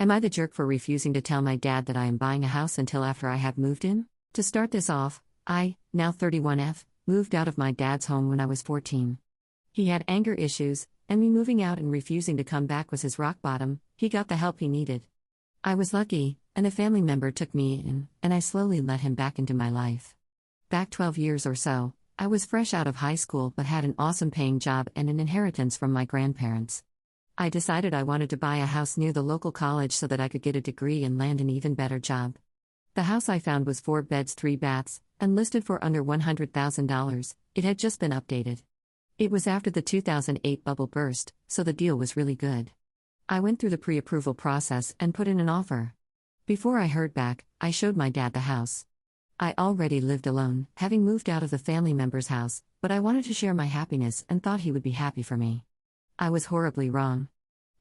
Am I the jerk for refusing to tell my dad that I am buying a house until after I have moved in? To start this off, I, now 31F, moved out of my dad's home when I was 14. He had anger issues, and me moving out and refusing to come back was his rock bottom. He got the help he needed. I was lucky, and a family member took me in, and I slowly let him back into my life. Back 12 years or so, I was fresh out of high school but had an awesome paying job and an inheritance from my grandparents. I decided I wanted to buy a house near the local college so that I could get a degree and land an even better job. The house I found was 4 beds, 3 baths, and listed for under $100,000. It had just been updated. It was after the 2008 bubble burst, so the deal was really good. I went through the pre-approval process and put in an offer. Before I heard back, I showed my dad the house. I already lived alone, having moved out of the family member's house, but I wanted to share my happiness and thought he would be happy for me. I was horribly wrong.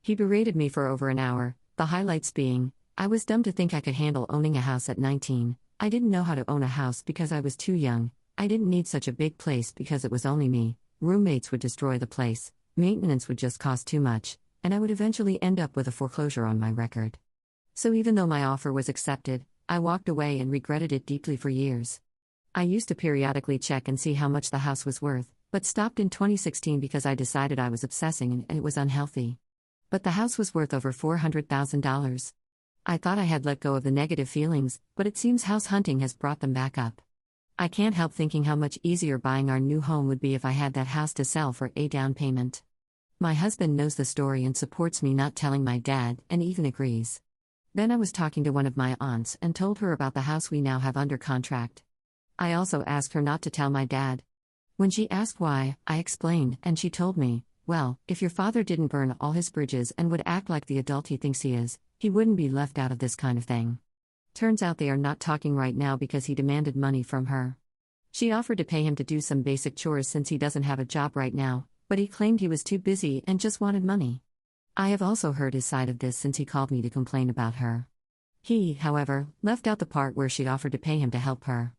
He berated me for over an hour, the highlights being, I was dumb to think I could handle owning a house at 19, I didn't know how to own a house because I was too young, I didn't need such a big place because it was only me, roommates would destroy the place, maintenance would just cost too much, and I would eventually end up with a foreclosure on my record. So even though my offer was accepted, I walked away and regretted it deeply for years. I used to periodically check and see how much the house was worth, but stopped in 2016 because I decided I was obsessing and it was unhealthy. But the house was worth over $400,000. I thought I had let go of the negative feelings, but it seems house hunting has brought them back up. I can't help thinking how much easier buying our new home would be if I had that house to sell for a down payment. My husband knows the story and supports me not telling my dad, and even agrees. Then I was talking to one of my aunts and told her about the house we now have under contract. I also asked her not to tell my dad. When she asked why, I explained, and she told me, well, if your father didn't burn all his bridges and would act like the adult he thinks he is, he wouldn't be left out of this kind of thing. Turns out they are not talking right now because he demanded money from her. She offered to pay him to do some basic chores since he doesn't have a job right now, but he claimed he was too busy and just wanted money. I have also heard his side of this since he called me to complain about her. He, however, left out the part where she offered to pay him to help her.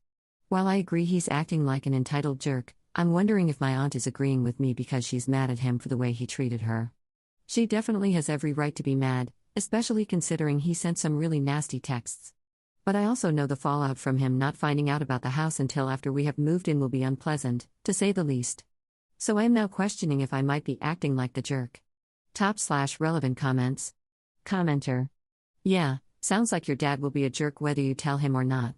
While I agree he's acting like an entitled jerk, I'm wondering if my aunt is agreeing with me because she's mad at him for the way he treated her. She definitely has every right to be mad, especially considering he sent some really nasty texts. But I also know the fallout from him not finding out about the house until after we have moved in will be unpleasant, to say the least. So I am now questioning if I might be acting like the jerk. /relevant comments. Commenter. Yeah, sounds like your dad will be a jerk whether you tell him or not.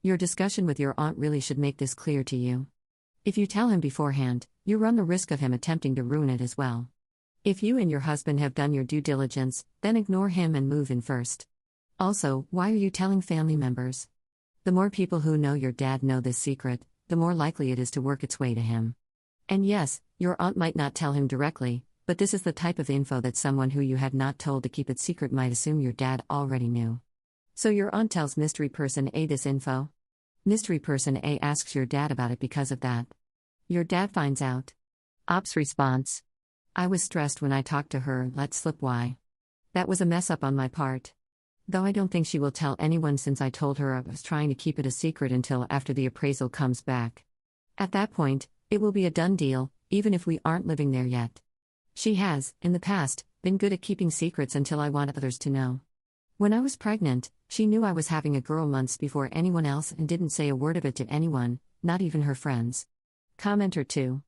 Your discussion with your aunt really should make this clear to you. If you tell him beforehand, you run the risk of him attempting to ruin it as well. If you and your husband have done your due diligence, then ignore him and move in first. Also, why are you telling family members? The more people who know your dad know this secret, the more likely it is to work its way to him. And yes, your aunt might not tell him directly, but this is the type of info that someone who you had not told to keep it secret might assume your dad already knew. So your aunt tells Mystery Person A this info. Mystery Person A asks your dad about it because of that. Your dad finds out. Ops response. I was stressed when I talked to her and let slip why. That was a mess up on my part. Though I don't think she will tell anyone since I told her I was trying to keep it a secret until after the appraisal comes back. At that point, it will be a done deal, even if we aren't living there yet. She has, in the past, been good at keeping secrets until I want others to know. When I was pregnant, she knew I was having a girl months before anyone else and didn't say a word of it to anyone, not even her friends. Commenter 2.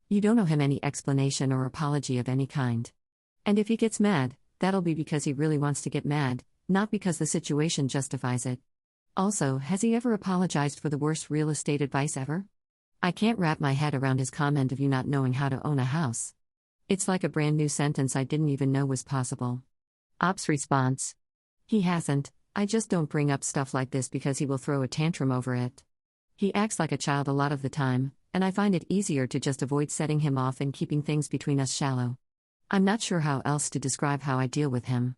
You don't owe him any explanation or apology of any kind. And if he gets mad, that'll be because he really wants to get mad, not because the situation justifies it. Also, has he ever apologized for the worst real estate advice ever? I can't wrap my head around his comment of you not knowing how to own a house. It's like a brand new sentence I didn't even know was possible. Ops response. He hasn't, I just don't bring up stuff like this because he will throw a tantrum over it. He acts like a child a lot of the time, and I find it easier to just avoid setting him off and keeping things between us shallow. I'm not sure how else to describe how I deal with him.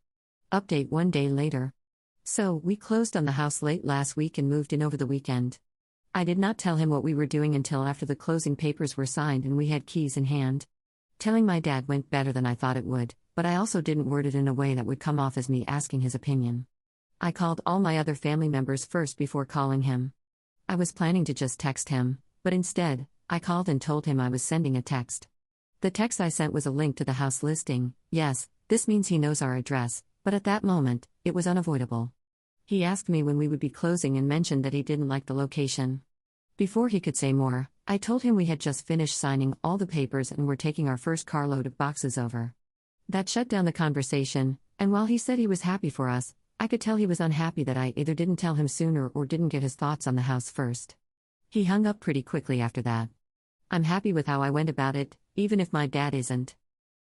Update 1 day later. So, we closed on the house late last week and moved in over the weekend. I did not tell him what we were doing until after the closing papers were signed and we had keys in hand. Telling my dad went better than I thought it would, but I also didn't word it in a way that would come off as me asking his opinion. I called all my other family members first before calling him. I was planning to just text him, but instead, I called and told him I was sending a text. The text I sent was a link to the house listing. Yes, this means he knows our address, But at that moment, it was unavoidable. He asked me when we would be closing and mentioned that he didn't like the location. Before he could say more, I told him we had just finished signing all the papers and were taking our first carload of boxes over. That shut down the conversation, and while he said he was happy for us, I could tell he was unhappy that I either didn't tell him sooner or didn't get his thoughts on the house first. He hung up pretty quickly after that. I'm happy with how I went about it, even if my dad isn't.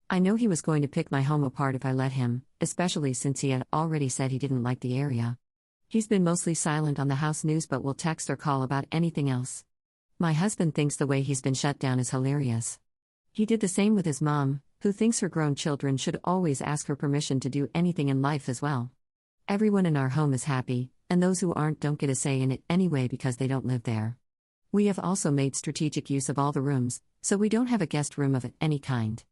I know he was going to pick my home apart if I let him, especially since he had already said he didn't like the area. He's been mostly silent on the house news but will text or call about anything else. My husband thinks the way he's been shut down is hilarious. He did the same with his mom, who thinks her grown children should always ask her permission to do anything in life as well. Everyone in our home is happy, and those who aren't don't get a say in it anyway because they don't live there. We have also made strategic use of all the rooms, so we don't have a guest room of any kind.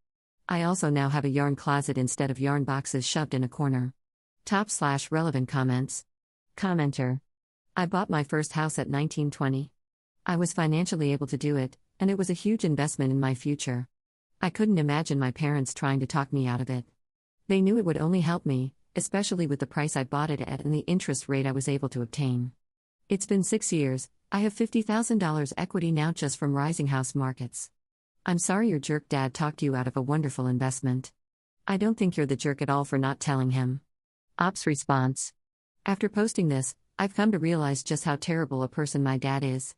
I also now have a yarn closet instead of yarn boxes shoved in a corner. Top/relevant comments. Commenter. I bought my first house at 1920. I was financially able to do it, and it was a huge investment in my future. I couldn't imagine my parents trying to talk me out of it. They knew it would only help me, especially with the price I bought it at and the interest rate I was able to obtain. It's been 6 years, I have $50,000 equity now just from rising house markets. I'm sorry your jerk dad talked you out of a wonderful investment. I don't think you're the jerk at all for not telling him. Ops response. After posting this, I've come to realize just how terrible a person my dad is.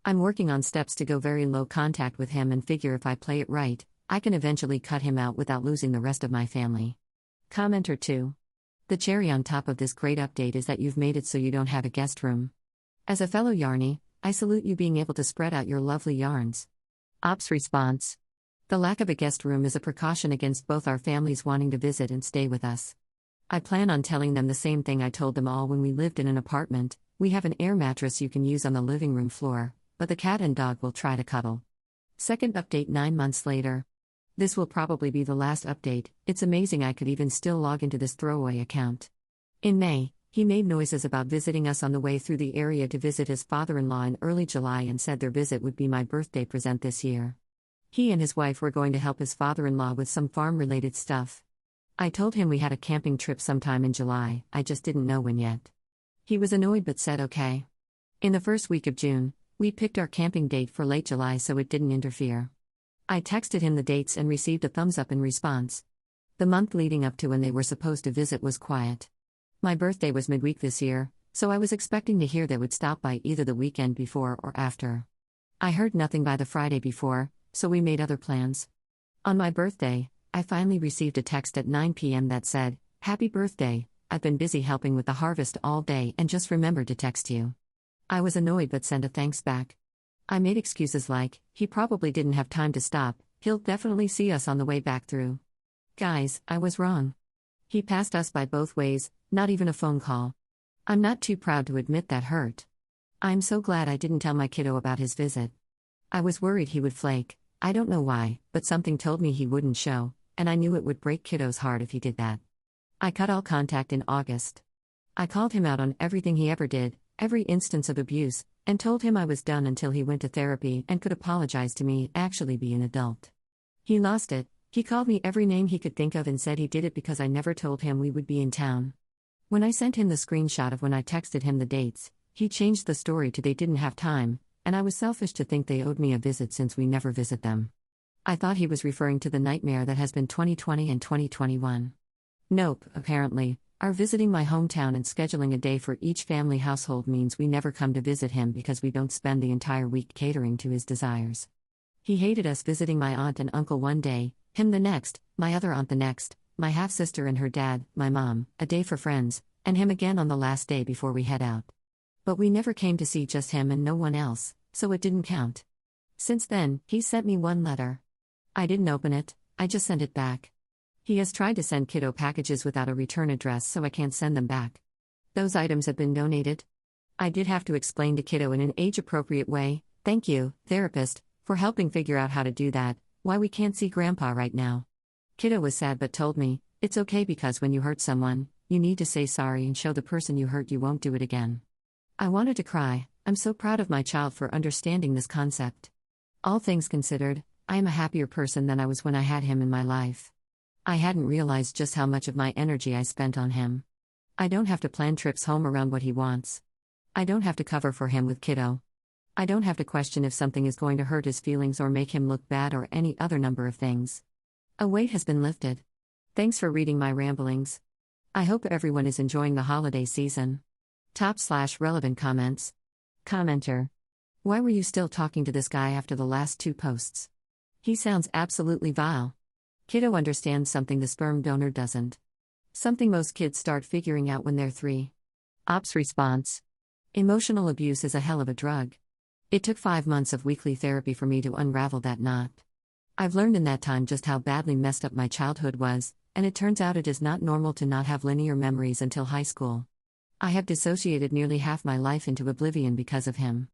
I'm working on steps to go very low contact with him and figure if I play it right, I can eventually cut him out without losing the rest of my family. Commenter 2. The cherry on top of this great update is that you've made it so you don't have a guest room. As a fellow yarnie, I salute you being able to spread out your lovely yarns. Ops response. The lack of a guest room is a precaution against both our families wanting to visit and stay with us. I plan on telling them the same thing I told them all when we lived in an apartment. We have an air mattress you can use on the living room floor, but the cat and dog will try to cuddle. Second update 9 months later. This will probably be the last update. It's amazing I could even still log into this throwaway account. In May, he made noises about visiting us on the way through the area to visit his father-in-law in early July and said their visit would be my birthday present this year. He and his wife were going to help his father-in-law with some farm-related stuff. I told him we had a camping trip sometime in July, I just didn't know when yet. He was annoyed but said okay. In the first week of June, we picked our camping date for late July so it didn't interfere. I texted him the dates and received a thumbs up in response. The month leading up to when they were supposed to visit was quiet. My birthday was midweek this year, so I was expecting to hear they would stop by either the weekend before or after. I heard nothing by the Friday before, so we made other plans. On my birthday, I finally received a text at 9 p.m. that said, "Happy birthday, I've been busy helping with the harvest all day and just remembered to text you." I was annoyed but sent a thanks back. I made excuses like, he probably didn't have time to stop, he'll definitely see us on the way back through. Guys, I was wrong. He passed us by both ways, not even a phone call. I'm not too proud to admit that hurt. I'm so glad I didn't tell my kiddo about his visit. I was worried he would flake, I don't know why, but something told me he wouldn't show, and I knew it would break kiddo's heart if he did that. I cut all contact in August. I called him out on everything he ever did, every instance of abuse, and told him I was done until he went to therapy and could apologize to me, actually be an adult. He lost it. He called me every name he could think of and said he did it because I never told him we would be in town. When I sent him the screenshot of when I texted him the dates, he changed the story to they didn't have time, and I was selfish to think they owed me a visit since we never visit them. I thought he was referring to the nightmare that has been 2020 and 2021. Nope, apparently. Our visiting my hometown and scheduling a day for each family household means we never come to visit him because we don't spend the entire week catering to his desires. He hated us visiting my aunt and uncle one day, him the next, my other aunt the next, my half-sister and her dad, my mom, a day for friends, and him again on the last day before we head out. But we never came to see just him and no one else, so it didn't count. Since then, he sent me one letter. I didn't open it, I just sent it back. He has tried to send kiddo packages without a return address so I can't send them back. Those items have been donated. I did have to explain to kiddo in an age-appropriate way, "Thank you, therapist, for helping figure out how to do that, why we can't see grandpa right now." Kiddo was sad but told me, "It's okay because when you hurt someone, you need to say sorry and show the person you hurt you won't do it again." I wanted to cry. I'm so proud of my child for understanding this concept. All things considered, I am a happier person than I was when I had him in my life. I hadn't realized just how much of my energy I spent on him. I don't have to plan trips home around what he wants. I don't have to cover for him with kiddo. I don't have to question if something is going to hurt his feelings or make him look bad or any other number of things. A weight has been lifted. Thanks for reading my ramblings. I hope everyone is enjoying the holiday season. Top/relevant comments. Commenter. Why were you still talking to this guy after the last 2 posts? He sounds absolutely vile. Kiddo understands something the sperm donor doesn't. Something most kids start figuring out when they're 3. Ops response. Emotional abuse is a hell of a drug. It took 5 months of weekly therapy for me to unravel that knot. I've learned in that time just how badly messed up my childhood was, and it turns out it is not normal to not have linear memories until high school. I have dissociated nearly half my life into oblivion because of him.